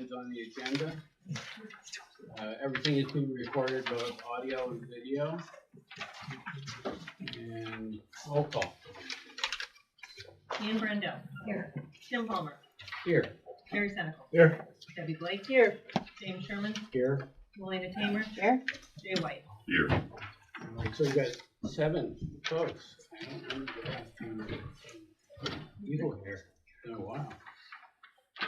is on the agenda. Everything is being recorded, both audio and video. And roll call. Ian Brendel. Here. Tim Palmer. Here. Carrie Senecal. Here. Debbie Blake. Here. James Sherman. Here. Melina Tamer. Here. Jay White. Here. All right, so you got 7 folks. I don't remember the last time you were here. It's been a while.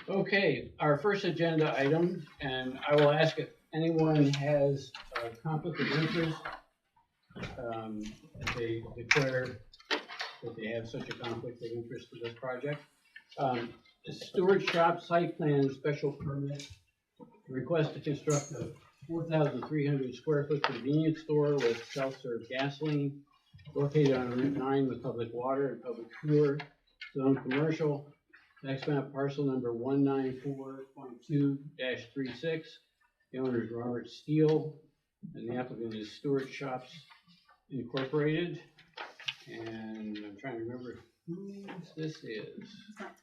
Okay, our first agenda item, and I will ask if anyone has a conflict of interest. If they declare that they have such a conflict of interest with this project. The Stewart Shop site plan special permit request to construct a 4,300 square foot convenience store with self-serve gasoline located on Route 9 with public water and public sewer, zone commercial, tax map parcel number 194.2-36. The owner is Robert Steele, and the applicant is Stewart Shops Incorporated. And I'm trying to remember who this is.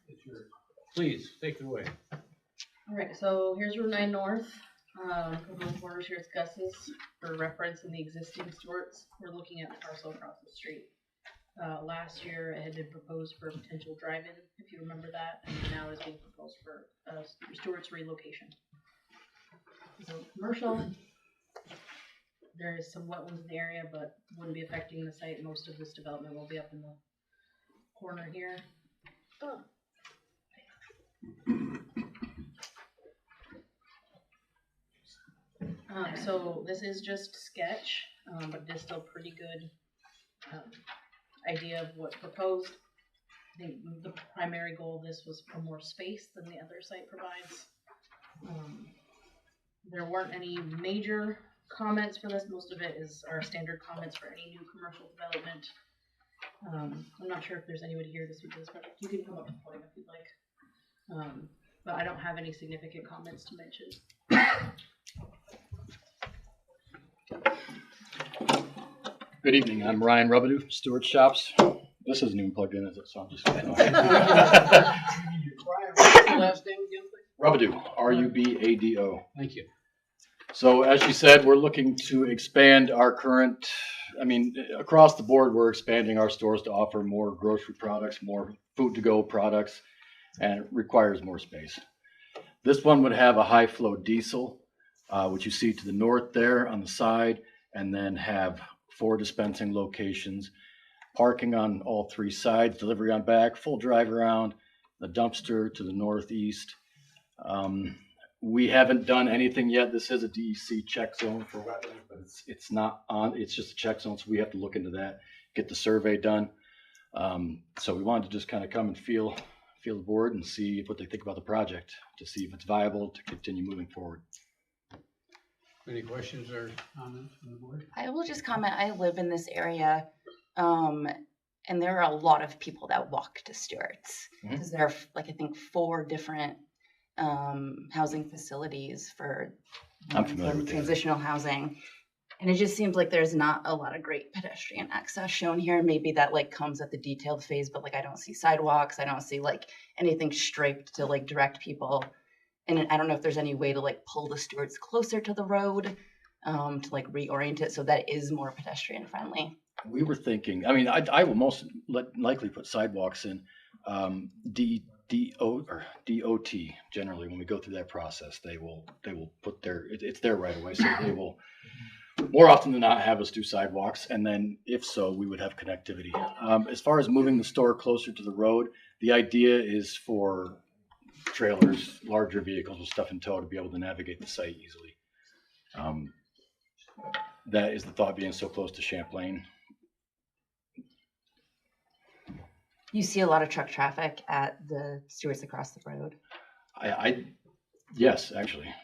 It's yours. Please take it away. All right, so here's Route 9 North. Proposed borders here, it's Gus's for reference in the existing Stewart's. We're looking at the parcel across the street. Last year it had been proposed for a potential drive-in, if you remember that, and now it's being proposed for Stewart's relocation. So commercial, there is some wetlands in the area, but wouldn't be affecting the site. Most of this development will be up in the corner here. Oh. So this is just sketch, but it is still pretty good idea of what's proposed. I think the primary goal of this was for more space than the other site provides. There weren't any major comments for this. Most of it is our standard comments for any new commercial development. I'm not sure if there's anybody here to speak to this project. You can come up to the podium if you'd like. But I don't have any significant comments to mention. Good evening. I'm Ryan Rubidoux, Stewart Shops. This isn't even plugged in, is it? So I'm just Last name again, please? Rubidoux, R-U-B-A-D-O. Thank you. So as you said, we're looking to expand our current, across the board, we're expanding our stores to offer more grocery products, more food to go products, and it requires more space. This one would have a high flow diesel, which you see to the north there on the side, and then have 4 dispensing locations, parking on all 3 sides, delivery on back, full drive around, the dumpster to the northeast. We haven't done anything yet. This is a DEC check zone for wetlands, but it's not on, it's just a check zone, so we have to look into that, get the survey done. So we wanted to just kind of come and feel the board and see what they think about the project, to see if it's viable to continue moving forward. Any questions or comments from the board? I will just comment, I live in this area, and there are a lot of people that walk to Stewart's, because there are, like, I think 4 different housing facilities for transitional housing. And it just seems like there's not a lot of great pedestrian access shown here. Maybe that like comes at the detailed phase, but like I don't see sidewalks. I don't see like anything striped to like direct people. And I don't know if there's any way to like pull the Stewart's closer to the road to like reorient it so that it is more pedestrian friendly. We were thinking, I will most likely put sidewalks in. DOT generally, when we go through that process, they will put it's their right of way, so they will more often than not have us do sidewalks, and then if so, we would have connectivity. As far as moving the store closer to the road, the idea is for trailers, larger vehicles with stuff in tow to be able to navigate the site easily. That is the thought, being so close to Champlain. You see a lot of truck traffic at the Stewart's across the road? Yes, actually.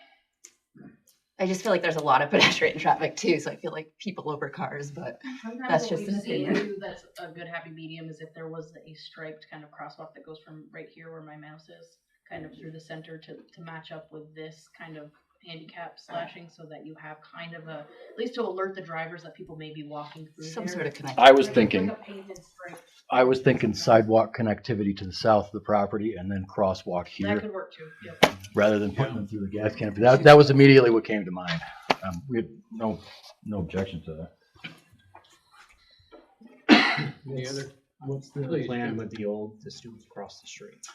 I just feel like there's a lot of pedestrian traffic too, so I feel like people over cars, but Sometimes that's what just an we've seen opinion. too, that's a good happy medium, is if there was a striped kind of crosswalk that goes from right here where my mouse is, kind of through the center to match up with this kind of handicap slashing so that you have kind of at least to alert the drivers that people may be walking through Some there. sort of connection. I was Like thinking, a painted stripe. sidewalk connectivity to the south of the property and then crosswalk That here, could work too, yep. rather than putting them through the gas canopy. That was immediately what came to mind. We had no objection to that. Any other? What's the Please, plan Jim. with the old, the students across the street?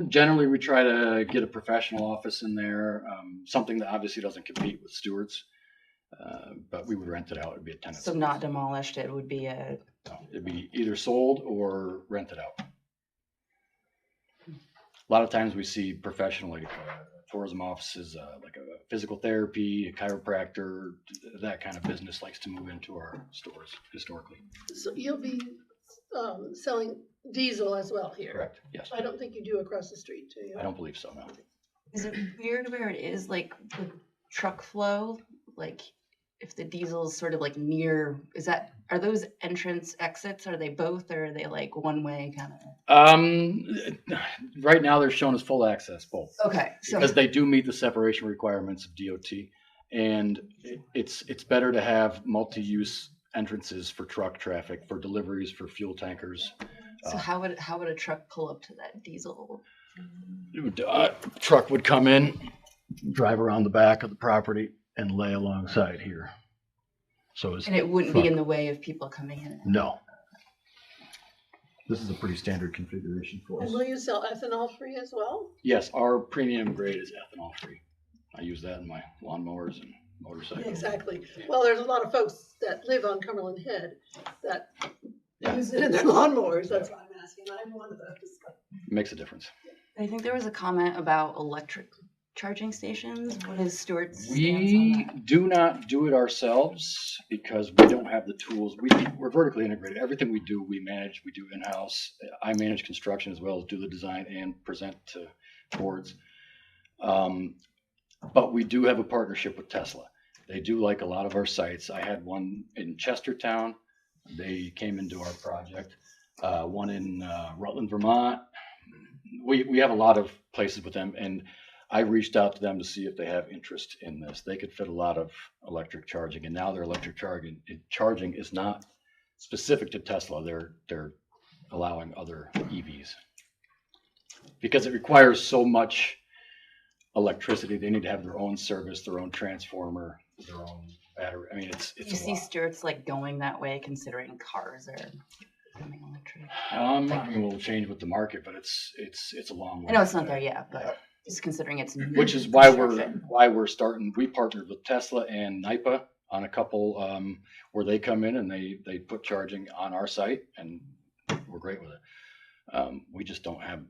Generally, we try to get a professional office in there, something that obviously doesn't compete with Stewart's. But we would rent it out. It'd be a tenant. So not demolished, it would be a, No, it'd be either sold or rented out. A lot of times we see professional, like tourism offices, like a physical therapy, a chiropractor, that kind of business likes to move into our stores historically. So you'll be selling diesel as well here? Correct, yes. I don't think you do across the street, do you? I don't believe so, no. is it weird where it is like the truck flow? Like if the diesel is sort of like near, are those entrance exits? Are they both or are they like one way kind of? Right now they're shown as full access, both. Okay, so Because they do meet the separation requirements of DOT. And it's better to have multi-use entrances for truck traffic, for deliveries, for fuel tankers. how would a truck pull up to that diesel? Truck would come in, drive around the back of the property and lay alongside here. So it's And it wouldn't be in the way of people coming in. no. This is a pretty standard configuration for us. And will you sell ethanol free as well? Yes, our premium grade is ethanol free. I use that in my lawnmowers and motorcycles. Exactly. Well, there's a lot of folks that live on Cumberland Head that Yeah. use it in their lawnmowers. That's why I'm asking. I'm one of those. Makes a difference. I think there was a comment about electric charging stations. What is Stewart's stance on We that? do not do it ourselves because we don't have the tools. We're vertically integrated. Everything we do, we manage, we do in-house. I manage construction as well as do the design and present to boards. But we do have a partnership with Tesla. They do like a lot of our sites. I had one in Chestertown. They came into our project. One in Rutland, Vermont. We have a lot of places with them, and I reached out to them to see if they have interest in this. They could fit a lot of electric charging, and now their electric charging is not specific to Tesla. They're allowing other EVs because it requires so much electricity. They need to have their own service, their own transformer, their own battery. I mean, it's Do you a see lot. Stewart's like going that way considering cars are becoming electric? I mean, we'll change with the market, but it's a long way. I know it's not there yet, but just considering it's new Which is why construction. we're starting. We partnered with Tesla and NIPA on a couple where they come in and they put charging on our site, and we're great with it. We just don't have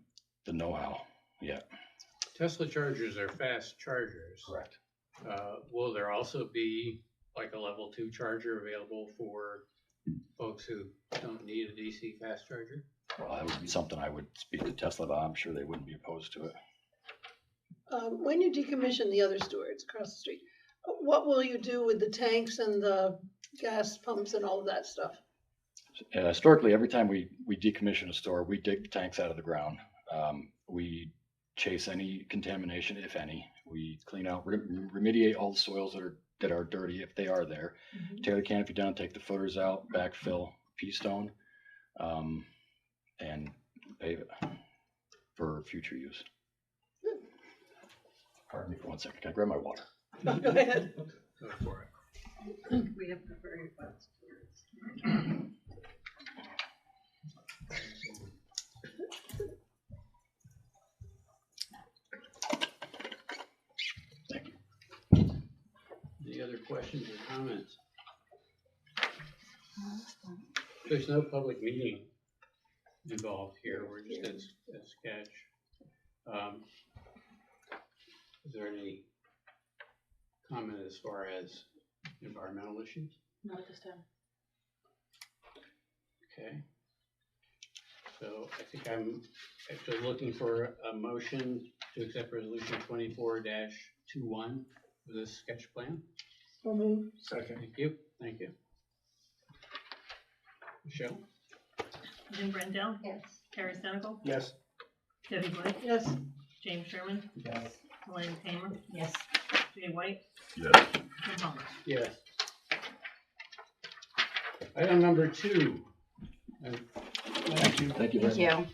the know-how yet. Tesla chargers are fast chargers. Correct. Will there also be like a level 2 charger available for folks who don't need a DC fast charger? Well, that would be something I would speak to Tesla about. I'm sure they wouldn't be opposed to it. When you decommission the other Stewarts across the street, what will you do with the tanks and the gas pumps and all of that stuff? Historically, every time we decommission a store, we dig the tanks out of the ground. We chase any contamination, if any. We clean out, remediate all the soils that are dirty if they are there. Tear the canopy down, take the footers out, backfill, pea stone, and pave it for future use. Pardon me for 1 second. Can I grab my water? Go ahead. Go for it. We have the very fast. Thank you. Any other questions or comments? There's no public meeting involved here. We're just as sketch. Is there any comment as far as environmental issues? Not at this time. Okay. So I think I'm actually looking for a motion to accept resolution 24-21 with this sketch plan. So moved. Second. Thank you. Michelle? Jim Brendel, Yes. Terry Senical, Yes. Debbie Blake, Yes. James Sherman, Yes. Elaine Tamer, Yes. White, Yes. Jim Palmer. Yes. Item number 2. Thank you very Thank much. you.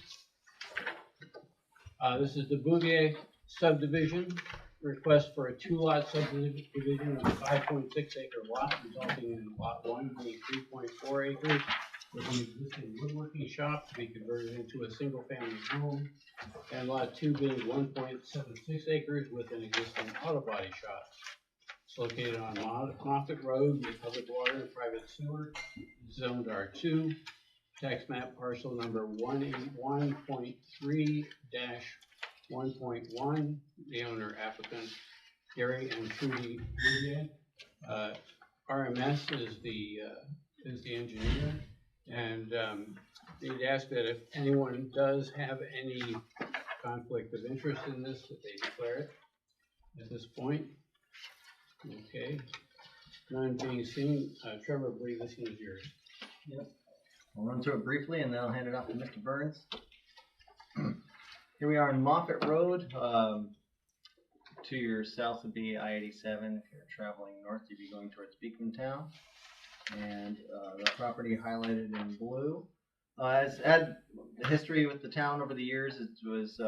This is the Bouvier subdivision, request for a 2-lot subdivision of a 5.6 acre lot, resulting in lot 1 being 3.4 acres, with an existing woodworking shop to be converted into a single-family home, and lot 2 being 1.76 acres with an existing auto body shop. It's located on Moffett Road with public water and private sewer, zoned R2, tax map parcel number 181.3-1.1, the owner applicant Gary and Trudy Bouvier. RMS is the engineer, and they'd ask that if anyone does have any conflict of interest in this, that they declare it at this point. Okay, none being seen. Trevor, I believe this one is yours. I'll run through it briefly and then I'll hand it off to Mr. Burns. Here we are on Moffett Road. To your south would be I-87. If you're traveling north, you'd be going towards Beekman. And the property highlighted in blue. It's had history with the town over the years. It was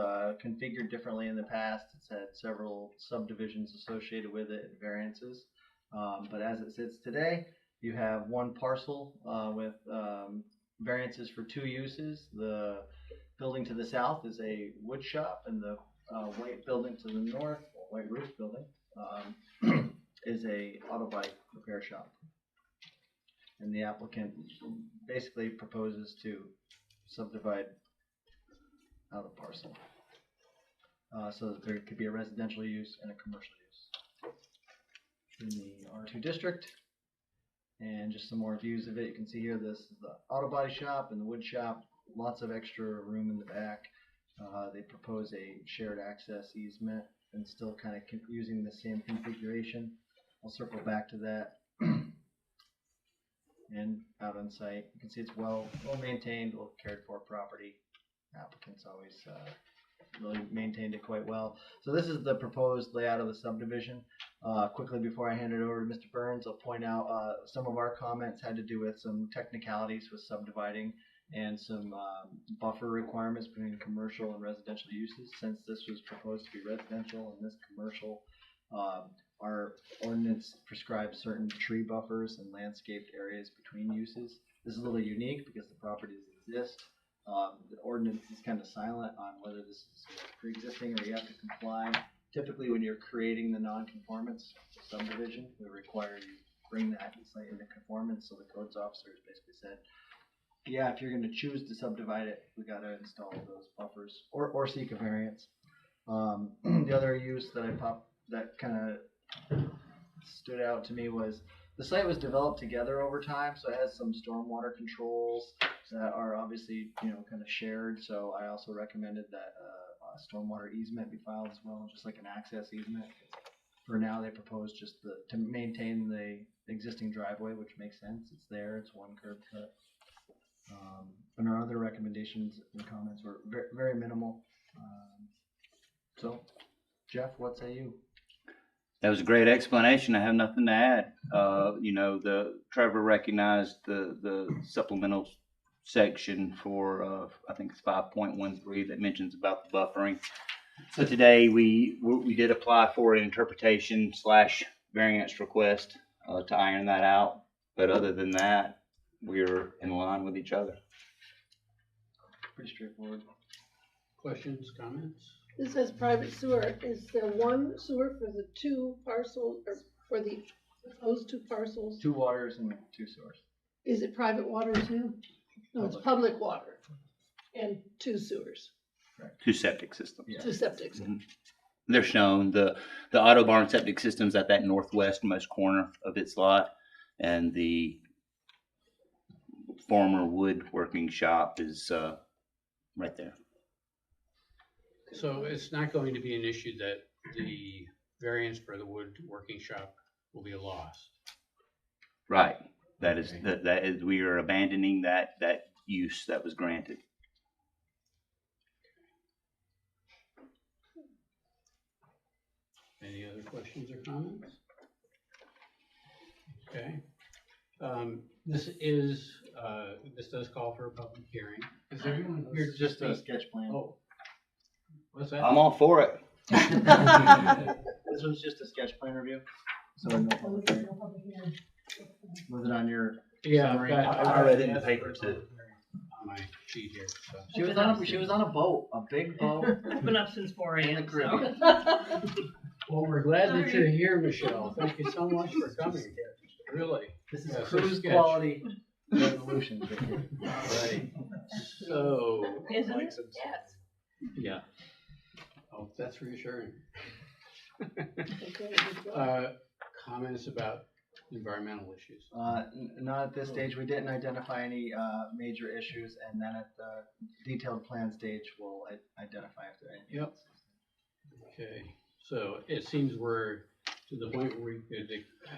configured differently in the past. It's had several subdivisions associated with it and variances. But as it sits today, you have one parcel with variances for 2 uses. The building to the south is a wood shop, and the white building to the north, or white roof building, is a auto body repair shop. And the applicant basically proposes to subdivide out a parcel so that there could be a residential use and a commercial use in the R2 district. And just some more views of it. You can see here this is the auto body shop and the wood shop. Lots of extra room in the back. They propose a shared access easement and still kind of using the same configuration. I'll circle back to that. And out on site, you can see it's well maintained, well cared for property. Applicants always really maintained it quite well. So this is the proposed layout of the subdivision. Quickly before I hand it over to Mr. Burns, I'll point out some of our comments had to do with some technicalities with subdividing and some buffer requirements between commercial and residential uses. Since this was proposed to be residential and this commercial, our ordinance prescribes certain tree buffers and landscaped areas between uses. This is a little unique because the properties exist. The ordinance is kind of silent on whether this is pre-existing or you have to comply. Typically, when you're creating the non-conformance subdivision, we require you bring that site into conformance. So the codes officers basically said, yeah, if you're going to choose to subdivide it, we got to install those buffers or seek a variance. The other use that kind of stood out to me was the site was developed together over time, so it has some stormwater controls that are obviously kind of shared. So I also recommended that a stormwater easement be filed as well, just like an access easement. For now, they propose just to maintain the existing driveway, which makes sense. It's there. It's one curb cut. And our other recommendations and comments were very, very minimal. So, Jeff, what say you? That was a great explanation. I have nothing to add. Trevor recognized the supplemental section for I think it's 5.13 that mentions about the buffering. So today we did apply for an interpretation / variance request to iron that out. But other than that, we're in line with each other. Pretty straightforward. Questions, comments? This says private sewer. Is there one sewer for the 2 parcels, or for those 2 parcels? 2 waters and 2 sewers. Is it private water too? No, it's public water and 2 sewers, 2 septic systems. Yeah. 2 septics. They're shown. The auto barn septic system's at that northwestmost corner of its lot, and the former woodworking shop is right there. So it's not going to be an issue that the variance for the woodworking shop will be lost. Right. That is we are abandoning that use that was granted. Any other other questions or comments? Okay. This does call for a public hearing. Is everyone here It's just a speak? sketch plan. Oh. What's that? I'm all for it. This was just a sketch plan review, so no public hearing. Was it on your? Yeah, I've Summary. got. I read it in the I've got paper, too. On my sheet here, so. She was on a boat, a big boat. I've been up since 4 In the a.m. Caribbean. Well, we're glad that you're here, Michelle. Thank you so much for coming. Really. This is Yeah, so cruise sketch. quality resolutions. right here. Right. So, Isn't it? Yes. yeah. Oh, that's reassuring. Okay, Comments about environmental issues? Not at this stage. We didn't identify any major issues, and then at the detailed plan stage, we'll identify if there are any. Yep. Okay, so it seems we're to the point where we could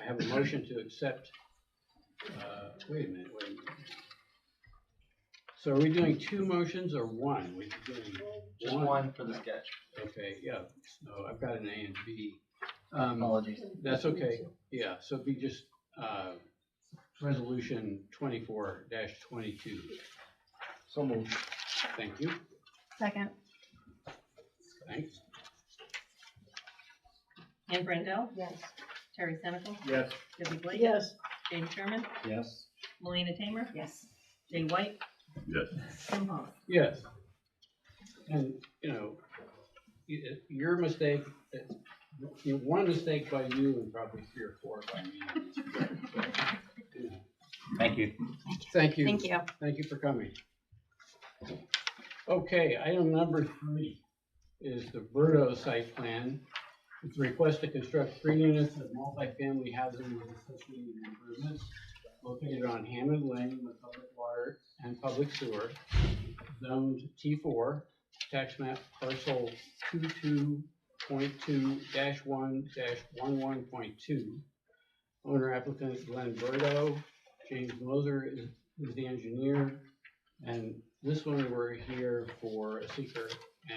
have a motion to accept, wait a minute. So are we doing two motions or one? We're doing Just one for the sketch. Okay, yeah, so I've got an A and B. Apologies. That's okay, yeah, so it'd be just, resolution 24-22. So moved. Thank you, Second. thanks. Anne Brendel, Yes. Terry Senecal, Yes. Debbie Blake. yes, James Sherman, Yes. Melina Tamer, Yes. Jay White, Yes. Tim Hawes. Yes. And, you know, your mistake, one mistake by you and probably 3 or 4 by me. You know. Thank you. Thank you. Thank you. Thank you for coming. Okay, item number 3 is the Berto site plan. It's a request to construct 3 units of multifamily housing with associated improvements located on Hammond Lane with public water and public sewer, zoned T4, tax map parcel 22.2-1-11.2. Owner applicant Glenn Berto. James Moser is the engineer. And this one, we're here for a seeker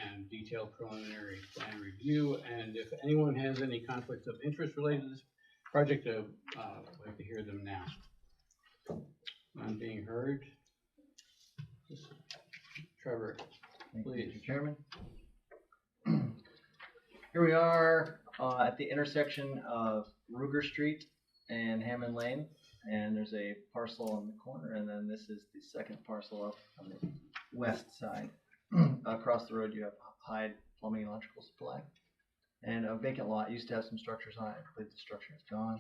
and detailed preliminary plan review. And if anyone has any conflicts of interest related to this project, I'd like to hear them now. I'm being heard. Trevor, Thank you, please. Mr. Chairman. Here we are at the intersection of Ruger Street and Hammond Lane, and there's a parcel on the corner, and then this is the second parcel up on the west side. Across the road, you have Hyde Plumbing and Electrical Supply, and a vacant lot. Used to have some structures on it. I believe the structure is gone.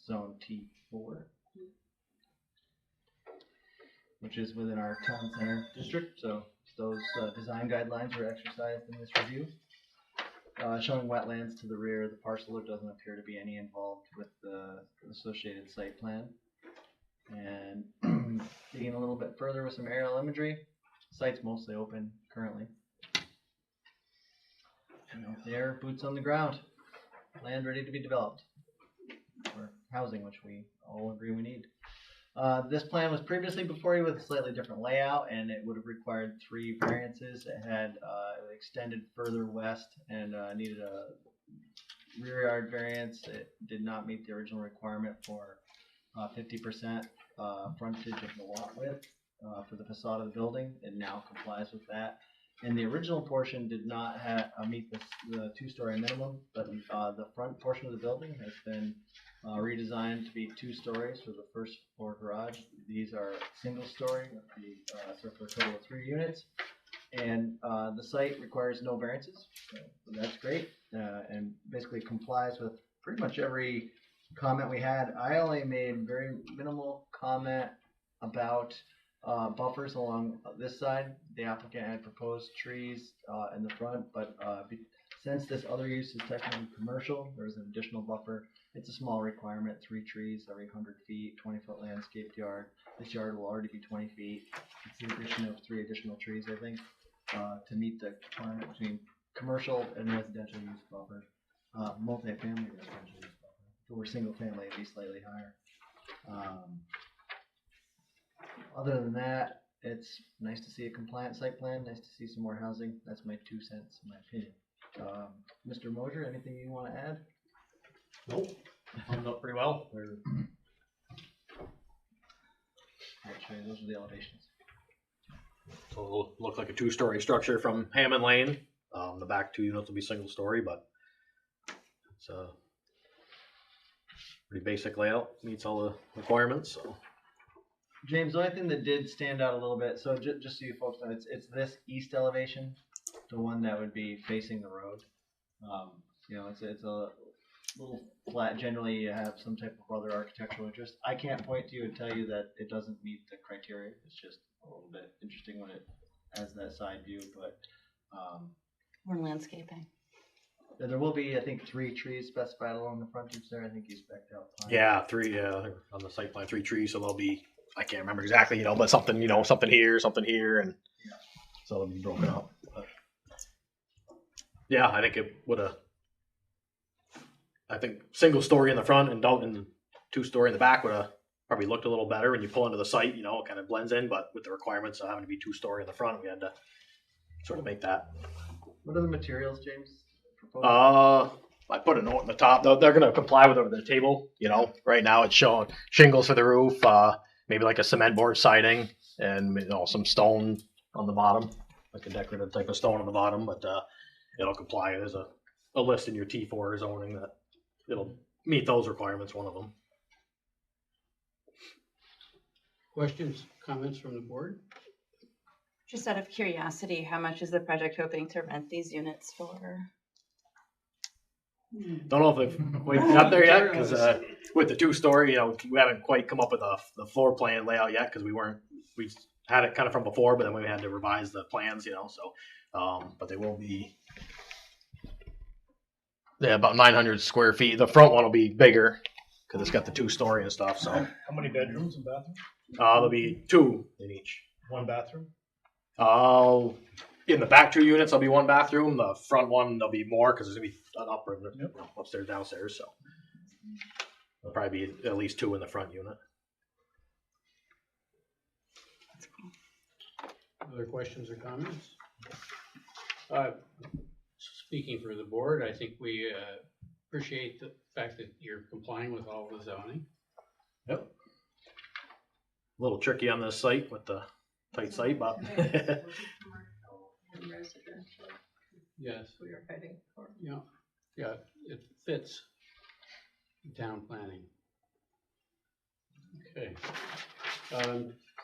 Zone T4, which is within our town center district, so those design guidelines were exercised in this review. Showing wetlands to the rear of the parcel, there doesn't appear to be any involved with the associated site plan. And digging a little bit further with some aerial imagery, the site's mostly open currently. And out there, boots on the ground, land ready to be developed, or housing, which we all agree we need. This plan was previously before you with a slightly different layout, and it would have required 3 variances. It had extended further west and needed a rear yard variance. It did not meet the original requirement for 50% frontage of the lot width for the facade of the building. It now complies with that. And the original portion did not meet the 2-story minimum, but the front portion of the building has been redesigned to be 2 stories for the first floor garage. These are single story, so for a total of 3 units. And the site requires no variances, so that's great, and basically complies with pretty much every comment we had. I only made very minimal comment about buffers along this side. The applicant had proposed trees in the front, but since this other use is technically commercial, there's an additional buffer. It's a small requirement, 3 trees every 100 feet, 20-foot landscaped yard. This yard will already be 20 feet. It's the addition of 3 additional trees, I think, to meet the requirement between commercial and residential use buffer, multi-family residential use buffer. If it were single family, it'd be slightly higher. Other than that, it's nice to see a compliant site plan, nice to see some more housing. That's my 2 cents, in my opinion. Mr. Mosier, anything you want to add? Nope. Summed up pretty well. They're Actually, those are the elevations. So it'll look like a 2-story structure from Hammond Lane. The back 2 units will be single story, but it's a pretty basic layout, meets all the requirements. So James, the only thing that did stand out a little bit, so just so you folks know, it's this east elevation, the one that would be facing the road. You know, it's a little flat. Generally, you have some type of other architectural interest. I can't point to you and tell you that it doesn't meet the criteria. It's just a little bit interesting when it has that side view, but Or landscaping. there will be, I think, 3 trees specified along the frontage there. I think you spec'd out pine. yeah, 3 on the site plan, 3 trees. So there'll be, I can't remember exactly, but something something here, and so it'll be broken up. But yeah, I think it would have. I think single story in the front and 2-story in the back would have probably looked a little better when you pull into the site. It kind of blends in, but with the requirements of having to be 2-story in the front, we had to sort of make that. What are the materials, James? Proposed? I put a note in the top. They're going to comply with the table. Right now it's showing shingles for the roof, maybe like a cement board siding, and some stone on the bottom, like a decorative type of stone on the bottom. But it'll comply. There's a list in your T4 zoning that it'll meet those requirements. One of them. Questions, comments from the board? Just out of curiosity, how much is the project hoping to rent these units for? Don't know if they've quite got there yet, because with the 2-story, we haven't quite come up with the floor plan layout yet, because we had it kind of from before, but then we had to revise the plans, but they will be, about 900 square feet. The front one will be bigger, because it's got the 2-story and stuff, so. How many bedrooms and bathrooms? There'll be 2 in each. 1 bathroom? In the back 2 units, there'll be 1 bathroom. The front one, there'll be more, because there's gonna be an upper, upstairs, downstairs, so. There'll probably be at least 2 in the front unit. Other questions or comments? Speaking for the board, I think we appreciate the fact that you're complying with all the zoning. Yep. A little tricky on this site with the tight site, but. And residential, Yes, we are fighting for. yeah, it fits town planning. Okay.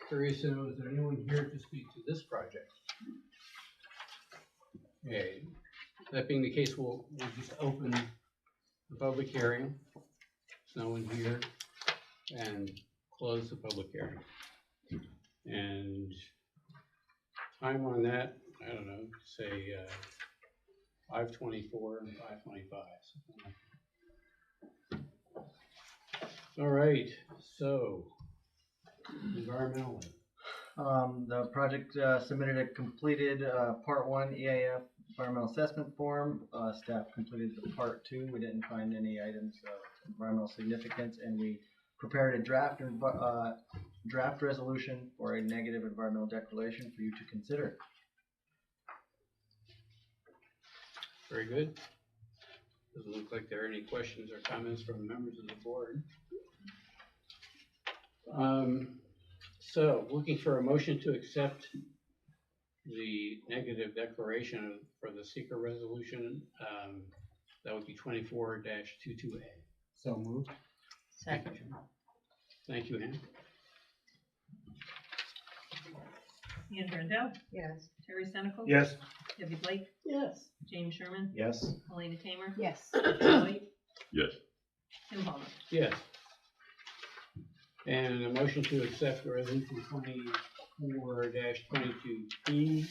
Curious to know, is there anyone here to speak to this project? Okay, that being the case, we'll just open the public hearing. There's no one here, and close the public hearing. And time on that, I don't know, say 5:24 and 5:25. All right, so environmental. The project submitted a completed Part 1 EAF environmental assessment form. Staff completed the Part 2. We didn't find any items of environmental significance, and we prepared a draft resolution for a negative environmental declaration for you to consider. Very good. Doesn't look like there are any questions or comments from members of the board. So looking for a motion to accept the negative declaration for the seeker resolution, that would be 24-22A. So moved. Second. Thank you, Ann. Ann Brandel, Yes. Terry Senecal. Yes. Debbie Blake, Yes. James Sherman, Yes. Elena Tamer, Yes. Joe White, Yes. Tim Palmer. Yes. And a motion to accept resolution 24-22B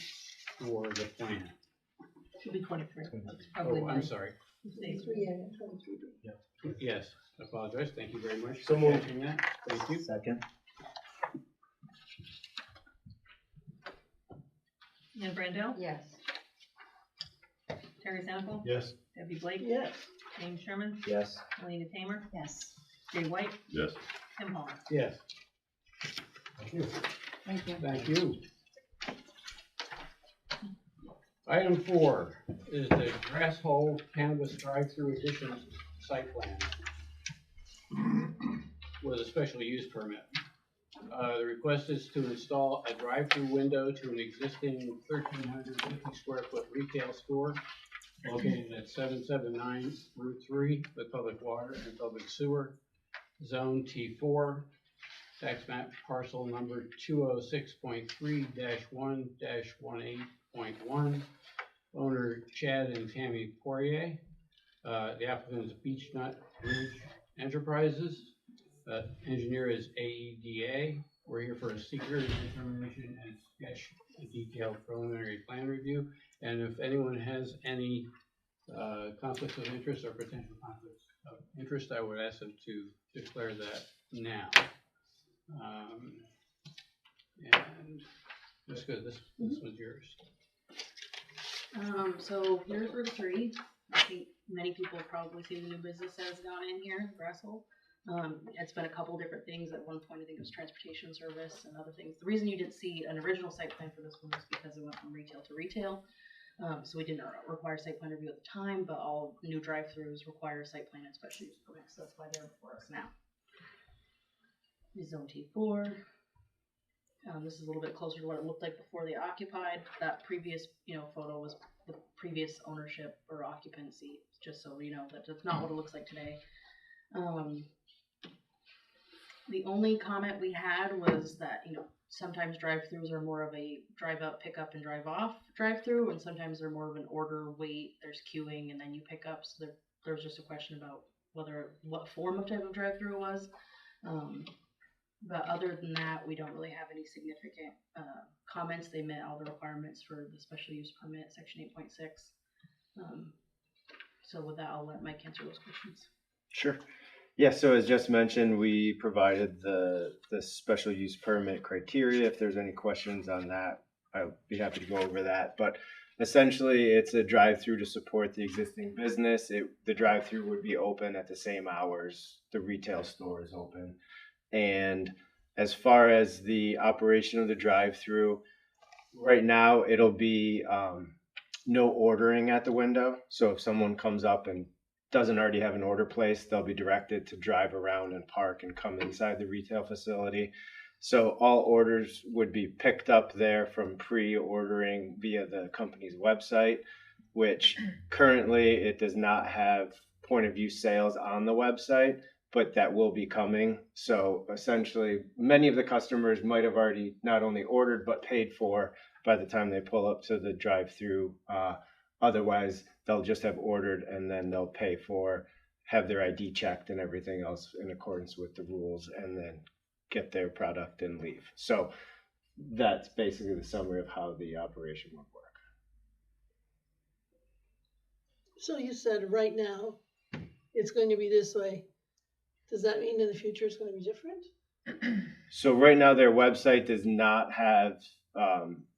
for the plan. Should be 23. That's probably Oh, my I'm sorry. mistake. 23. Yes, I apologize. Thank you very much So for moved. catching that. Thank you. Second. Ann Brandel, Yes. Terry Senecal, Yes. Debbie Blake, Yes. James Sherman, Yes. Elena Tamer, Yes. Jay White, Yes. Tim Palmer. Yes. Thank you. Thank you. Thank you. Item 4 is the Grass Hole Cannabis Drive-Through Addition site plan with a special use permit. The request is to install a drive-through window to an existing 1,350 square foot retail store located at 779 Route 3 with public water and public sewer, Zone T4, tax map parcel number 206.3-1-18.1, owner Chad and Tammy Poirier. The applicant is Beechnut Ridge Enterprises. Engineer is AEDA. We're here for a seeker determination and sketch a detailed preliminary plan review. And if anyone has any conflicts of interest or potential conflicts of interest, I would ask them to declare that now. And that's good. This one's yours. So here's Route 3. I think many people have probably seen the new business that has gone in here, Grass Hole. It's been a couple different things. At one point, I think it was transportation service and other things. The reason you didn't see an original site plan for this one was because it went from retail to retail. So we didn't require site plan review at the time, but all new drive-throughs require site plan and special use permits. So that's why they're before us now. Zone T4. This is a little bit closer to what it looked like before they occupied. That previous, photo was the previous ownership or occupancy, just so you know that that's not what it looks like today. The only comment we had was that, sometimes drive-throughs are more of a drive up, pick up, and drive off drive-through, and sometimes they're more of an order, wait, there's queuing, and then you pick up. So there's just a question about what form of type of drive-through it was. But other than that, we don't really have any significant comments. They met all the requirements for the special use permit, section 8.6. So with that, I'll let Mike answer those questions. Sure. Yeah, so as just mentioned, we provided the special use permit criteria. If there's any questions on that, I'll be happy to go over that. But essentially, it's a drive-through to support the existing business. The drive-through would be open at the same hours the retail store is open. And as far as the operation of the drive-through, right now it'll be no ordering at the window. So if someone comes up and doesn't already have an order placed, they'll be directed to drive around and park and come inside the retail facility. So all orders would be picked up there from pre-ordering via the company's website, which currently it does not have point of use sales on the website, but that will be coming. So essentially, many of the customers might have already not only ordered but paid for by the time they pull up to the drive-through. Otherwise, they'll just have ordered and then they'll pay for, have their ID checked and everything else in accordance with the rules, and then get their product and leave. So that's basically the summary of how the operation would work. So you said right now it's going to be this way. Does that mean in the future it's going to be different? So right now their website does not have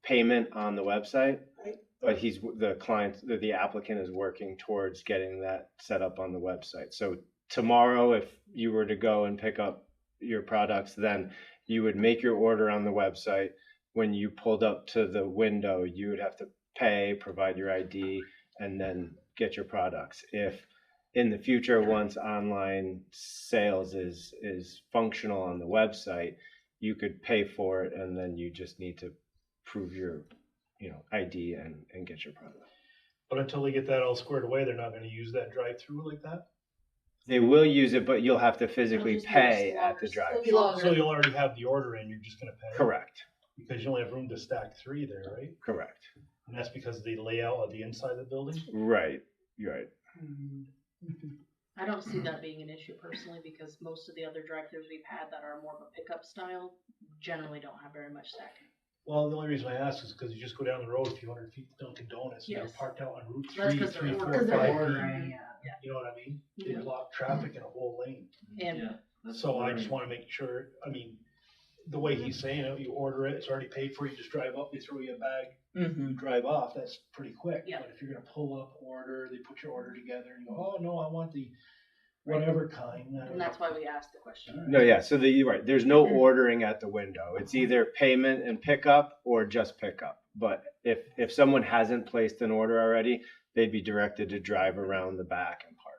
payment on the website. Right. But the applicant is working towards getting that set up on the website. So tomorrow, if you were to go and pick up your products, then you would make your order on the website. When you pulled up to the window, you would have to pay, provide your ID, and then get your products. If in the future, once online sales is functional on the website, you could pay for it, and then you just need to prove your ID and get your product. But until they get that all squared away, they're not going to use that drive-through like that? They will use it, but you'll have to physically It'll just be pay longer. at the drive. It'll be longer. So you'll already have the order in, you're just going to pay? Correct. Because you only have room to stack 3 there, right? Correct. And that's because of the layout of the inside of the building? Right. You're right. I don't see that being an issue personally, because most of the other drive-thrus we've had that are more of a pickup style generally don't have very much stacking. Well, the only reason I ask is because you just go down the road a few hundred feet to Dunkin' Donuts, and Yes. they're parked out on Route That's 3, 'cause they're 3, 4, ordering. 5 Ordering, feet. yeah. You know what I mean? They Mhm. block traffic in a whole lane. And So I just want to make sure, the way he's saying it, you order it, it's already paid for, you just drive up, they throw you a bag, you drive off, that's pretty quick. Yeah. But if you're going to pull up, order, they put your order together, and you go, oh no, I want the whatever kind. And that's why we asked the question. No, yeah, so you're right, there's no ordering at the window. It's either payment and pickup or just pickup. But if someone hasn't placed an order already, they'd be directed to drive around the back and park.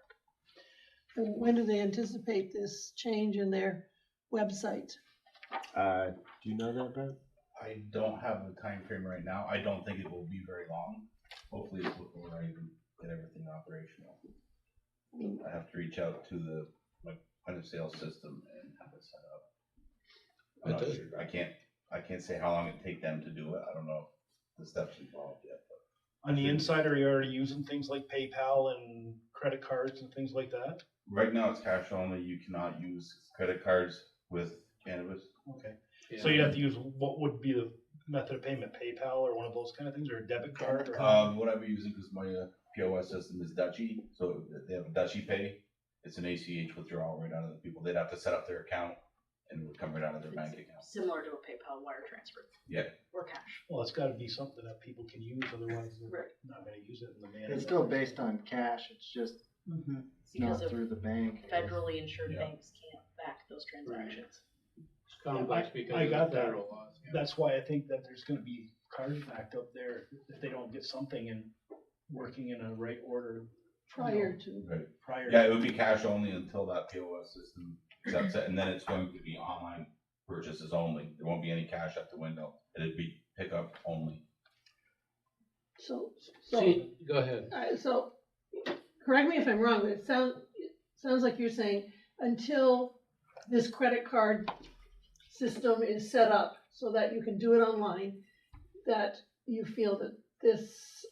And when do they anticipate this change in their website? Do you know that, Brent? I don't have the time frame right now. I don't think it will be very long. Hopefully it's before I even get everything operational. I have to reach out to my point of sale system and have it set up. I'm not sure. I can't say how long it'd take them to do it. I don't know the steps involved yet. On the inside, are you already using things like PayPal and credit cards and things like that? Right now it's cash only. You cannot use credit cards with cannabis. Okay. So you'd have to use, what would be the method of payment, PayPal or one of those kind of things, or a debit card? Or What I've been using, because my POS system is Dutchy, so they have a Dutchy Pay. It's an ACH withdrawal right out of the people. They'd have to set up their account and it would come right out of their bank account. Similar to a PayPal wire transfer. Yeah. Or cash. Well, it's gotta be something that people can use, otherwise they're Right. not gonna use it in the manner. It's still based on cash, it's just It's not because of through the bank. federally insured Yeah. banks can't back those transactions. It's complex because I of got the that. federal laws. Yeah. That's why I think that there's gonna be cards backed up there if they don't get something and working in a right order Prior to, Right. prior. Yeah, it would be cash only until that POS system sets it, and then it's going to be online purchases only. There won't be any cash at the window. It'd be pickup only. so, Go ahead. so, correct me if I'm wrong, but it sounds like you're saying until this credit card system is set up so that you can do it online, that you feel that this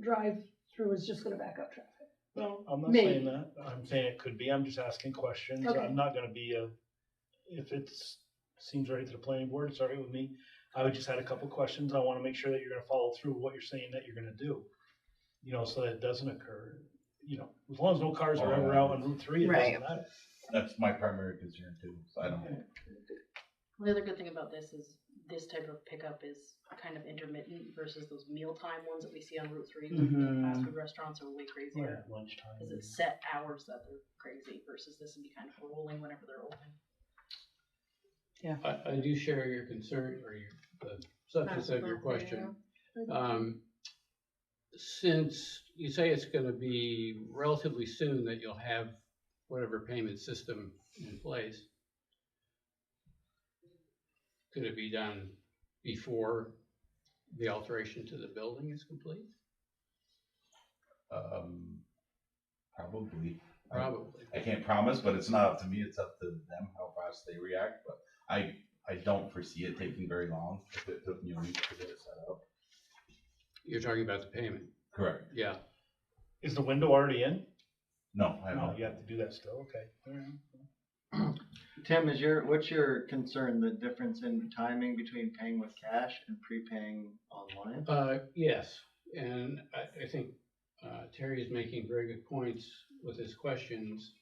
drive-through is just gonna back up traffic. No, I'm not Maybe. saying that. I'm saying it could be. I'm just asking questions. Okay. I'm not gonna be if seems right to the planning board, it's all right with me. I would just had a couple questions. I wanna make sure that you're gonna follow through what you're saying that you're gonna do. You know, so that it doesn't occur. You know, as long as no cars are ever out on Route 3, it Right. doesn't matter. That's my primary concern too. So I don't. The other good thing about this is this type of pickup is kind of intermittent versus those mealtime ones that we see on Route 3. The fast food restaurants are way crazier. Lunchtime. Because it's set hours that they're crazy versus this would be kind of rolling whenever they're open. I do share your concern or the substance of your question. Since you say it's gonna be relatively soon that you'll have whatever payment system in place, could it be done before the alteration to the building is complete? Probably. Probably. I can't promise, but it's not up to me. It's up to them how fast they react. But I don't foresee it taking very long if it took me a week to get it set up. You're talking about the payment? Correct. Yeah. Is the window already in? No, I No, haven't. you have to do that still. Okay. All right. Tim, what's your concern, the difference in timing between paying with cash and prepaying online? Yes, and I think Terry is making very good points with his questions.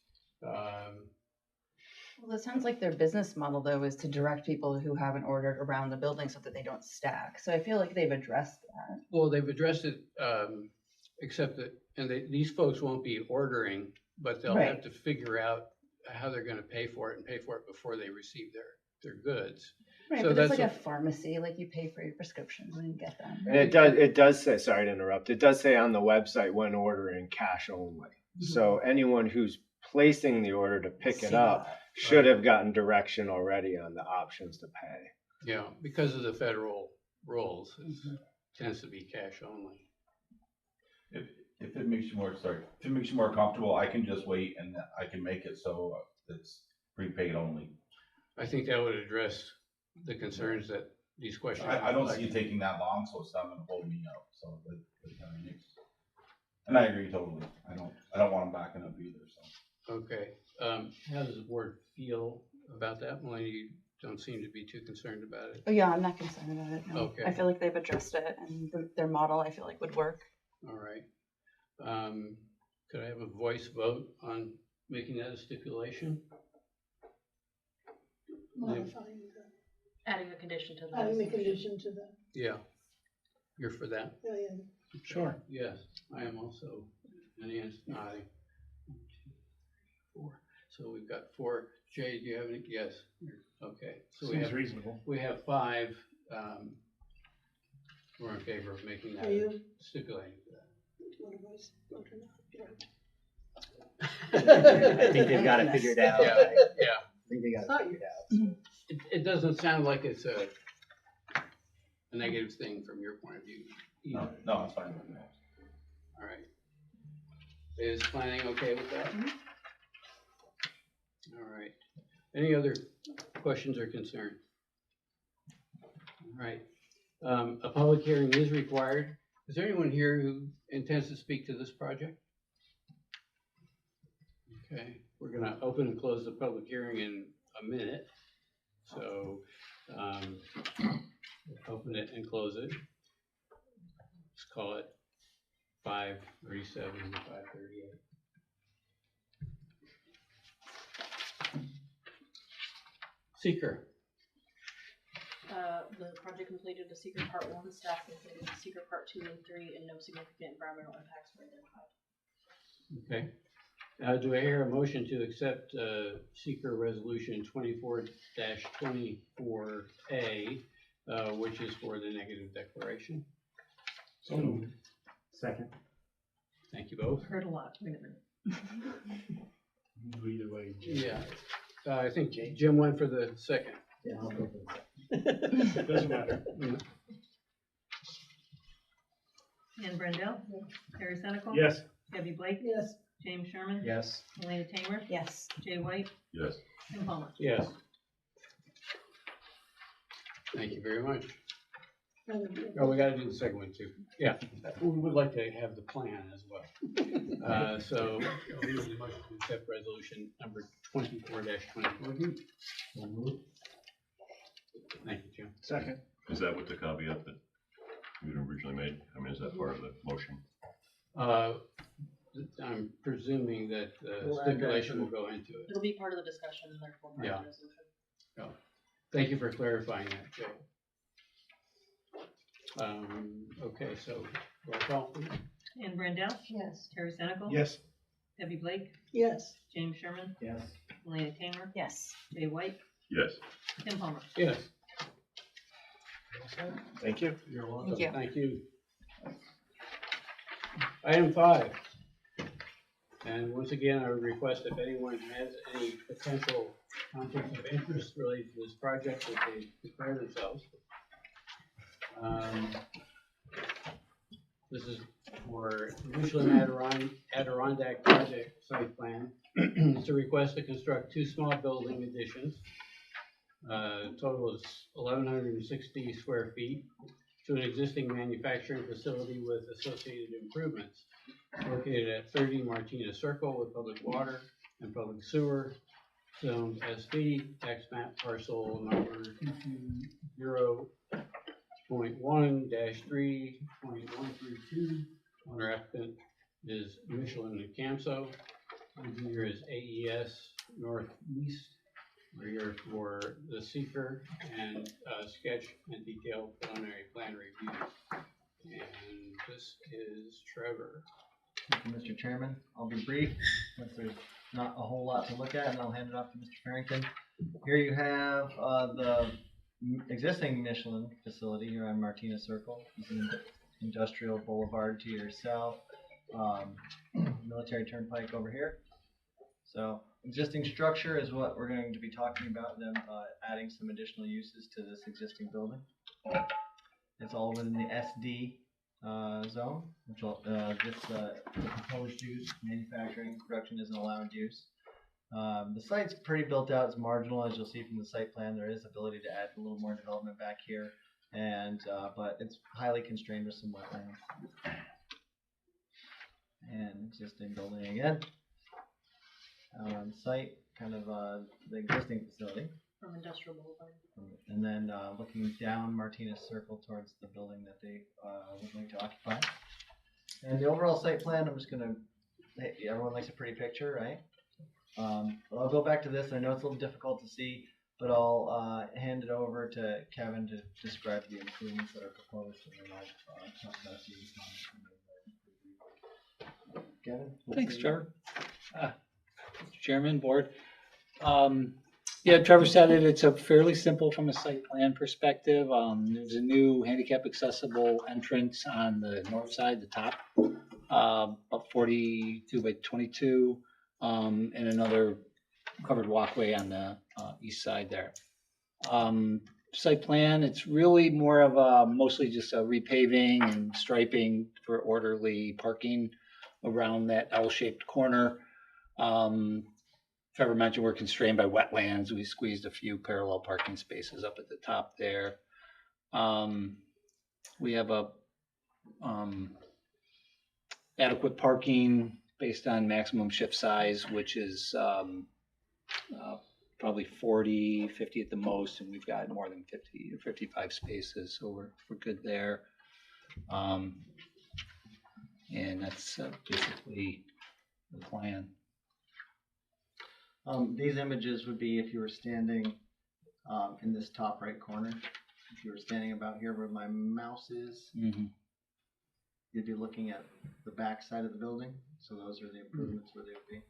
Well, it sounds like their business model though is to direct people who haven't ordered around the building so that they don't stack. So I feel like they've addressed that. Well, they've addressed it, except that, and these folks won't be ordering, but they'll have Right. to figure out how they're gonna pay for it and pay for it before they receive their goods. Right, So but it's that's like a pharmacy, like you pay for your prescriptions when you get them. And it does say, sorry to interrupt, it does say on the website when ordering cash only. So anyone who's placing the order to pick it See up that. should have gotten direction already on the options to pay. Yeah, because of the federal rules, it tends to be cash only. If it makes you more comfortable, I can just wait and I can make it so it's prepaid only. I think that would address the concerns that these questions. I don't see it taking that long, so it's not gonna hold me up. So and I agree totally. I don't want them backing up either. So Okay, how does the board feel about that? Melanie, you don't seem to be too concerned about it. Oh yeah, I'm not concerned about it. No. Okay. I feel like they've addressed it and their model I feel like would work. All right. Could I have a voice vote on making that a stipulation? modifying Adding a condition to the. adding the condition to that. Yeah. You're for that? Yeah, yeah. Sure. Yes, I am also. And Ann's nodding. 1, 2, 3, 4. So we've got 4. Jay, do you have any? Yes. Okay. So Seems reasonable. we have 5. We're in favor of making that Are you? stipulating for that. One of us, vote or not, you don't. I think they've got it figured out. Yeah, I yeah. think they got it figured out. It doesn't sound like it's a negative thing from your point of view either. No, it's fine. All right. Is planning okay with that? All right. Any other questions or concerns? All right. A public hearing is required. Is there anyone here who intends to speak to this project? Okay, we're gonna open and close the public hearing in a minute. So, open it and close it. Let's call it 5:37 to 5:38. Seeker. The project completed the secret part 1, staff completed the secret part 2 and 3, and no significant environmental impacts were identified. Okay. Do I hear a motion to accept seeker resolution 24-24A, which is for the negative declaration? So moved. Second. Thank you both. Heard a lot, wait a minute. Either way. Yeah. I think Jim went for the second. Yeah, I'll go for the second. Doesn't matter. Ann Brandel. Terry Senecal. Yes. Debbie Blake. Yes. James Sherman. Yes. Elena Tamer. Yes. Jay White. Yes. Tim Palmer. Yes. Thank you very much. Oh, we gotta do the second one too. Yeah, we would like to have the plan as well. So, we need a motion to accept resolution number 24-24. Thank you, Jim. Second. Is that with the caveat that you had originally made? I mean, is that part of the motion? I'm presuming that We'll add that stipulation to- will go into it. It'll be part of the discussion and therefore part of the resolution. Thank you for clarifying that, Jay. Okay, so roll call. Ann Brandel. Yes. Terry Senecal. Yes. Debbie Blake. Yes. James Sherman. Yes. Elena Tamer. Yes. Jay White. Yes. Tim Palmer. Yes. Thank you. You're welcome. Thank you. Thank you. Item 5. And once again, I would request if anyone has any potential conflicts of interest related to this project, that they declare themselves. This is for Michelin Adirondack project site plan. It's a request to construct 2 small building additions. Total is 1,160 square feet to an existing manufacturing facility with associated improvements located at 30 Martinez Circle with public water and public sewer, zoned SV, tax map parcel number 220.1-3.132. Owner applicant is Michelin and Camso. Engineer is AES Northeast. We're here for the seeker and sketch and detailed preliminary plan reviews. And this is Trevor. Thank you, Mr. Chairman. I'll be brief, since there's not a whole lot to look at, and I'll hand it off to Mr. Farrington. Here you have the existing Michelin facility here on Martinez Circle. This is Industrial Boulevard to your south, Military Turnpike over here. So existing structure is what we're going to be talking about, them adding some additional uses to this existing building. It's all within the SD zone, which will, the proposed use, manufacturing, production isn't allowed use. The site's pretty built out, it's marginal, as you'll see from the site plan. There is ability to add a little more development back here, and but it's highly constrained with some wetlands. And existing building again. On site, kind of the existing facility. From Industrial Boulevard. And then looking down Martinez Circle towards the building that they would like to occupy. And the overall site plan, I'm just gonna, hey, everyone likes a pretty picture, right? I'll go back to this. I know it's a little difficult to see, but I'll hand it over to Kevin to describe the improvements that are proposed, and then I'll talk about the comments. Kevin? Thanks, Trevor. Mr. Chairman, Board. Yeah, Trevor said it, it's a fairly simple from a site plan perspective. There's a new handicap accessible entrance on the north side, the top, about 42 by 22, and another covered walkway on the east side there. Site plan, it's really more of a, mostly just a repaving and striping for orderly parking around that L-shaped corner. Trevor mentioned we're constrained by wetlands. We squeezed a few parallel parking spaces up at the top there. We have a adequate parking based on maximum shift size, which is probably 40, 50 at the most, and we've got more than 50 or 55 spaces, so we're good there. And that's basically the plan. These images would be if you were standing in this top right corner. If you were standing about here where my mouse is, you'd be looking at the back side of the building. So those are the improvements where they would be.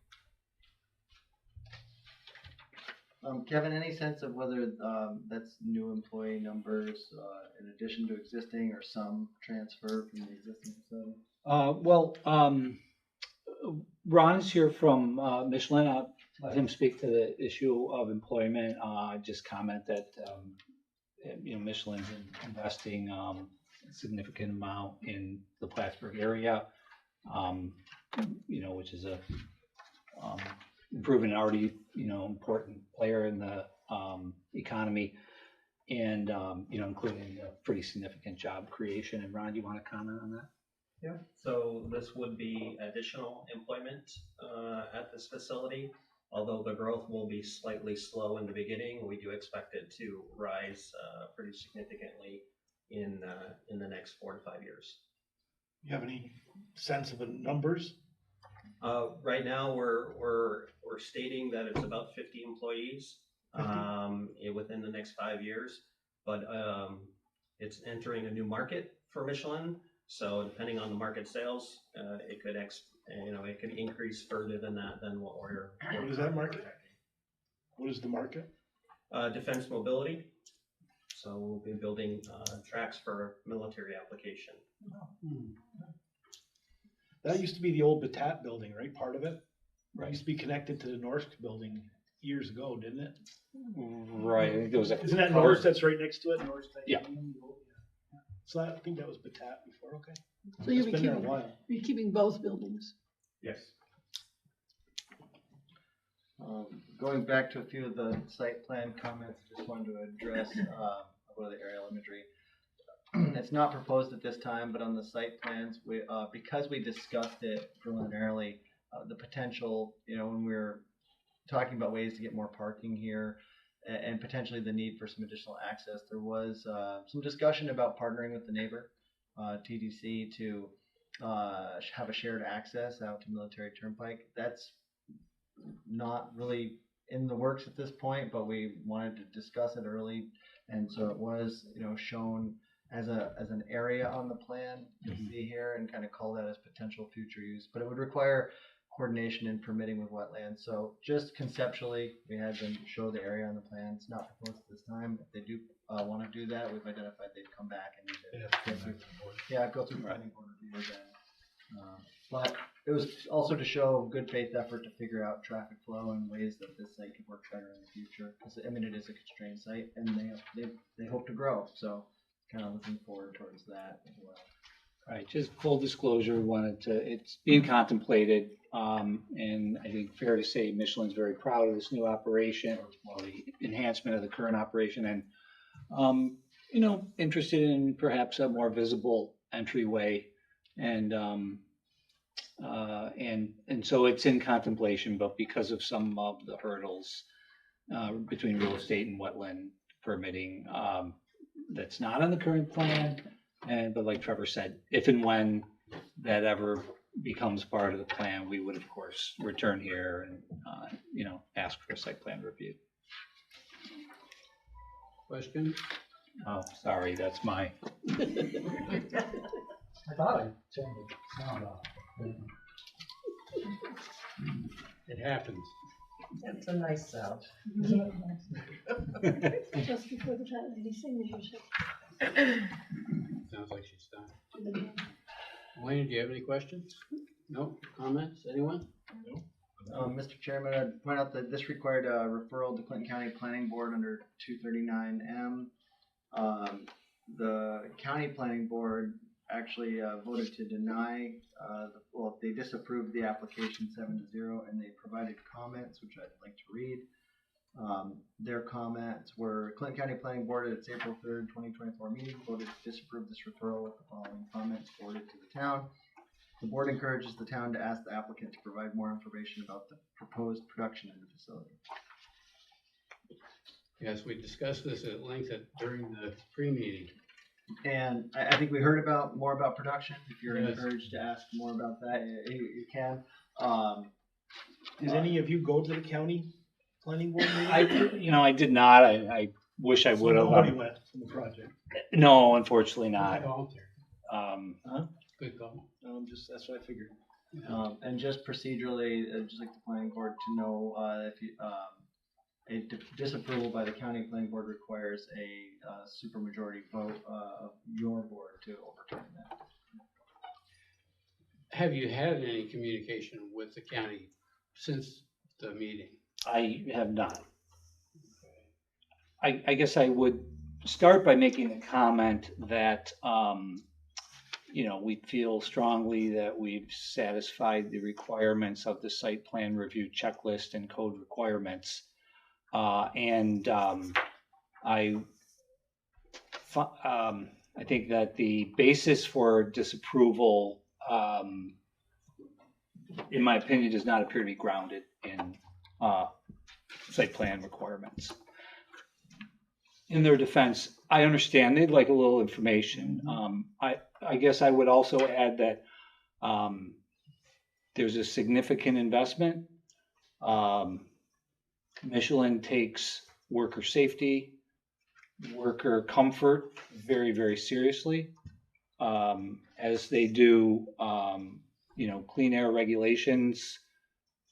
Kevin, any sense of whether that's new employee numbers in addition to existing or some transfer from the existing facility? Well, Ron's here from Michelin. I'll let him speak to the issue of employment. Just comment that Michelin's investing a significant amount in the Plattsburgh area, which is a proven already important player in the economy, and including a pretty significant job creation. And Ron, do you want to comment on that? Yeah, so this would be additional employment at this facility. Although the growth will be slightly slow in the beginning, we do expect it to rise pretty significantly in the next 4 to 5 years. You have any sense of the numbers? Right now, we're stating that it's about 50 employees within the next 5 years, but it's entering a new market for Michelin. So depending on the market sales, it could it could increase further than that than what we're. What is that market? What is the market? Defense mobility. So we'll be building tracks for military application. That used to be the old Batat building, right? Part of it. Right. It used to be connected to the Norsk building years ago, didn't it? Right. I think there was Isn't that Norsk that's right next to it? Norsk. Yeah. So I think that was Batat before. Okay. So you'll It's been there a while. be keeping both buildings. Yes. Going back to a few of the site plan comments, just wanted to address a little of the aerial imagery. It's not proposed at this time, but on the site plans, we because we discussed it preliminarily, the potential, when we were talking about ways to get more parking here and potentially the need for some additional access, there was some discussion about partnering with the neighbor, TDC, to have a shared access out to Military Turnpike. That's not really in the works at this point, but we wanted to discuss it early, and so it was shown as an area on the plan to see here and kind of call that as potential future use, but it would require coordination and permitting with wetlands. So just conceptually, we had them show the area on the plan. It's not proposed at this time. If they do want to do that, we've identified they'd come back and go through planning board review again. But it was also to show good faith effort to figure out traffic flow and ways that this site could work better in the future. Because it is a constrained site, and they hope to grow. So kind of looking forward towards that as well. Right, just full disclosure, it's being contemplated, and I think fair to say Michelin's very proud of this new operation, or the enhancement of the current operation, and, interested in perhaps a more visible entryway, and so it's in contemplation, but because of some of the hurdles between real estate and wetland permitting, that's not on the current plan. But like Trevor said, if and when that ever becomes part of the plan, we would of course return here and ask for a site plan review. Question? Oh, sorry, that's my. I thought I turned the sound off. It happens. It's a nice sound. Just before the chat lady signature. Sounds like she's done. Wayne, do you have any questions? No comments? Anyone? Mr. Chairman, I'd point out that this required a referral to Clinton County Planning Board under 239M. The county planning board actually voted to deny, well, they disapproved the application 7-0, and they provided comments, which I'd like to read. Their comments were, Clinton County Planning Board at its April 3rd, 2024 meeting voted to disapprove this referral with the following comments forwarded to the town. The board encourages the town to ask the applicant to provide more information about the proposed production in the facility. Yes, we discussed this at length during the pre-meeting. And I think we heard more about production. If you're Yes. encouraged to ask more about that, you can. Did any of you go to the county planning board meeting? I did not. I wish I So would have. nobody went from the project. No, unfortunately not. Good call. That's what I figured. And just procedurally, just like the planning board to know if you, a disapproval by the county planning board requires a supermajority vote of your board to overturn that. Have you had any communication with the county since the meeting? I have not. I guess I would start by making a comment that, we feel strongly that we've satisfied the requirements of the site plan review checklist and code requirements. I think that the basis for disapproval, in my opinion, does not appear to be grounded in site plan requirements. In their defense, I understand they'd like a little information. I guess I would also add that there's a significant investment. Michelin takes worker safety, worker comfort very, very seriously, as they do, clean air regulations,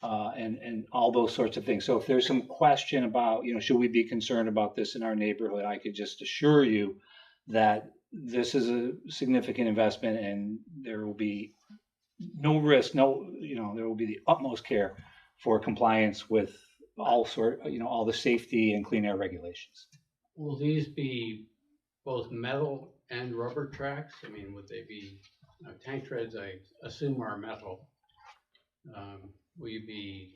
and all those sorts of things. So if there's some question about, should we be concerned about this in our neighborhood, I could just assure you that this is a significant investment and there will be no risk, there will be the utmost care for compliance with all the safety and clean air regulations. Will these be both metal and rubber tracks? I mean, would they be, tank treads, I assume are metal. Will you be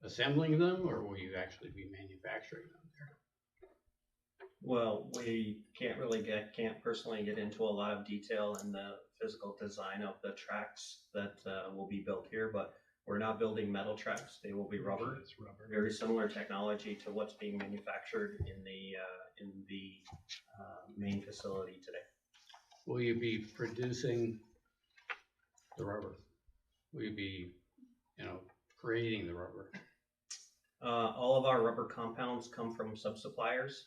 assembling them or will you actually be manufacturing them there? Well, we can't personally get into a lot of detail in the physical design of the tracks that will be built here, but we're not building metal tracks. They will be rubber. It's rubber. Very similar technology to what's being manufactured in the main facility today. Will you be producing the rubber? Will you be, creating the rubber? All of our rubber compounds come from sub-suppliers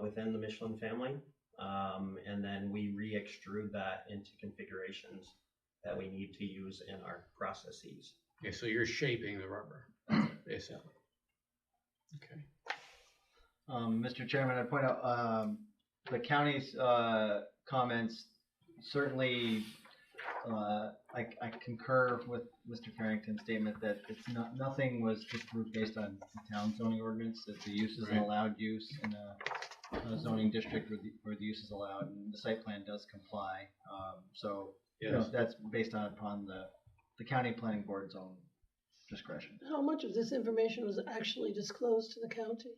within the Michelin family, and then we re-extrude that into configurations that we need to use in our processes. Okay, so you're shaping the rubber, basically. Okay. Mr. Chairman, I point out the county's comments certainly. I concur with Mr. Carrington's statement that nothing was disproved based on the town zoning ordinance, that the use is an allowed use in a zoning district where the use is allowed, and the site plan does comply. Yes. That's based upon the county planning board's own discretion. How much of this information was actually disclosed to the county?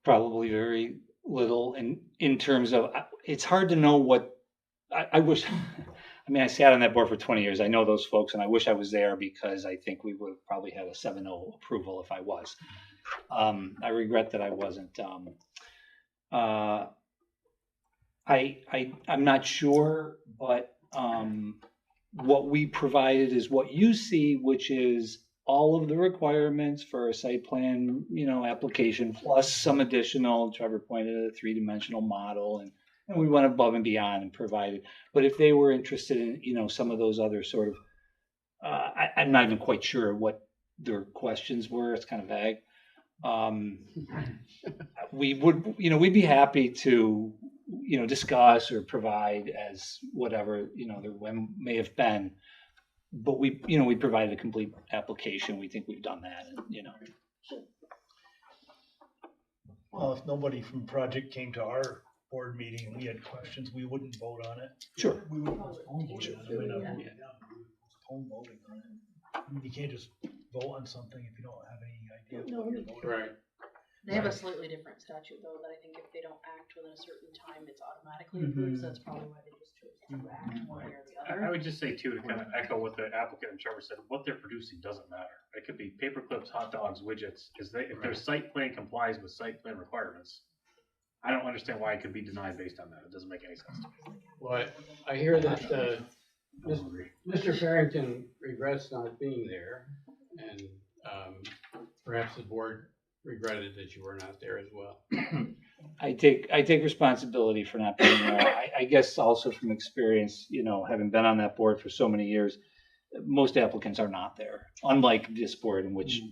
Probably very little in terms of, it's hard to know what, I wish, I sat on that board for 20 years. I know those folks and I wish I was there because I think we would have probably had a 7-0 approval if I was. I regret that I wasn't. I'm not sure, but what we provided is what you see, which is all of the requirements for a site plan, application, plus some additional, Trevor pointed at a 3-dimensional model, and we went above and beyond and provided. But if they were interested in, some of those other sort of, I'm not even quite sure what their questions were. It's kind of vague. We would, we'd be happy to, discuss or provide as whatever, the whim may have been. But we provided a complete application. We think we've done that, Well, if nobody from project came to our board meeting and we had questions, we wouldn't vote on it. Sure. We would postpone voting on it. We would not vote it down. We would postpone voting on it. I mean, you can't just vote on something if you don't have any idea of what you're voting on. Right. They have a slightly different statute though, that I think if they don't act within a certain time, it's automatically approved, so that's probably why they just chose to act one way or the other. I would just say too, to kind of echo what the applicant and Trevor said, what they're producing doesn't matter. It could be paper clips, hot dogs, widgets. If their site plan complies with site plan requirements, I don't understand why it could be denied based on that. It doesn't make any sense to me. Well, I hear that, Mr. Farrington regrets not being there, and, perhaps the board regretted that you were not there as well. I take responsibility for not being there. I guess also from experience, having been on that board for so many years, most applicants are not there. Unlike this board, in which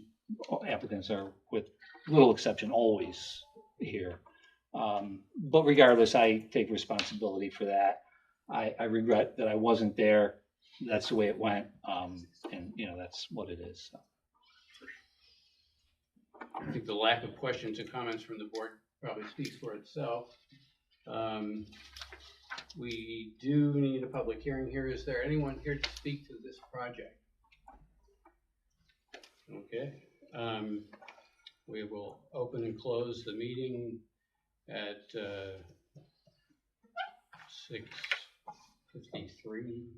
applicants are, with little exception, always here. But regardless, I take responsibility for that. I regret that I wasn't there. That's the way it went, and that's what it is. So. I think the lack of questions and comments from the board probably speaks for itself. We do need a public hearing here. Is there anyone here to speak to this project? Okay. We will open and close the meeting at 6:53.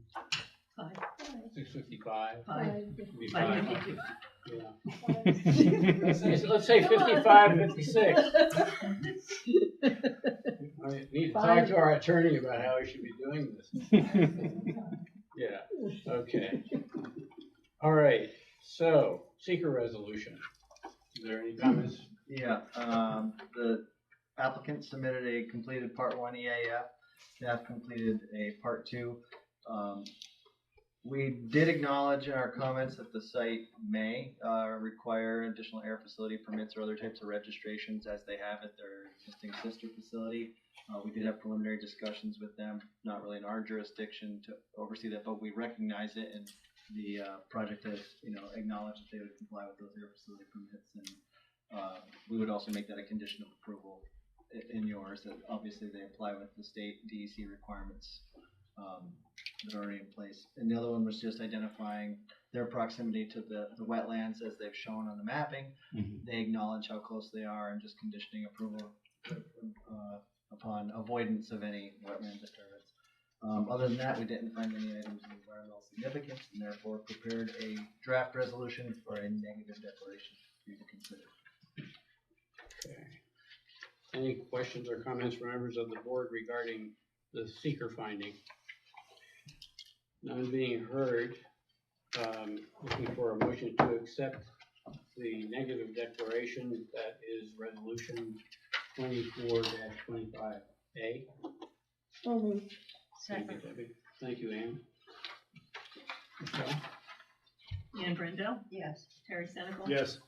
6:55. 5:52. Yeah. Let's say 55, 56. I need to talk to our attorney about how we should be doing this. Yeah, okay. All right, so seeker resolution. Is there any comments? Yeah, the applicant submitted a completed part 1 EAF. Staff completed a part 2. We did acknowledge in our comments that the site may require additional air facility permits or other types of registrations as they have at their existing sister facility. We did have preliminary discussions with them, not really in our jurisdiction to oversee that, but we recognize it, and the project has acknowledged that they would comply with those air facility permits, and we would also make that a condition of approval in yours, that obviously they apply with the state DEC requirements that are already in place. And the other one was just identifying their proximity to the wetlands as they've shown on the mapping. They acknowledge how close they are and just conditioning approval upon avoidance of any wetland disturbance. Other than that, we didn't find any items of environmental significance, and therefore prepared a draft resolution for a negative declaration for you to consider. Okay. Any questions or comments from members of the board regarding the seeker finding? None being heard, looking for a motion to accept the negative declaration that is resolution 24-25A. So moved. Thank you, Debbie. Thank you, Ann. Michelle? Ann Brendel, Yes. Terry Senecal. Yes.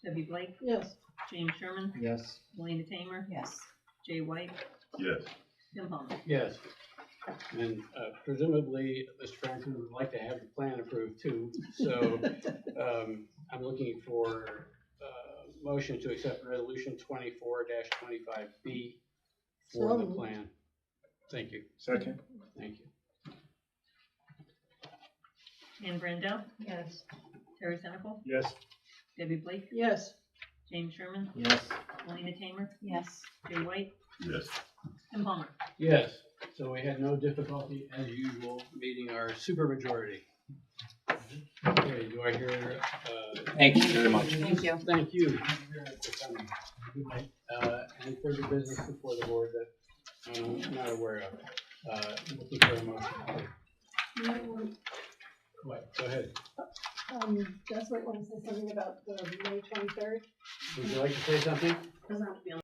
Debbie Blake, Yes. James Sherman, Yes. Melina Tamer, Yes. Jay White, Yes. Tim Palmer. Yes. And presumably, Mr. Franklin would like to have the plan approved too. So I'm looking for motion to accept resolution 24-25B for the plan. Thank you. Second. Thank you. Ann Brendel, Yes. Terry Senecal, Yes. Debbie Blake, Yes. James Sherman, Yes. Melina Tamer, Yes. Jay White, Yes. Tim Palmer. Yes. So we had no difficulty, as usual, meeting our supermajority. Okay, do I hear? Thank you very much. Thank you. Thank you for coming. Any further business before the board that I'm not aware of? Looking for a motion. What? Go ahead. That's what I want to say something about the May 23rd. Would you like to say something? Doesn't have to be on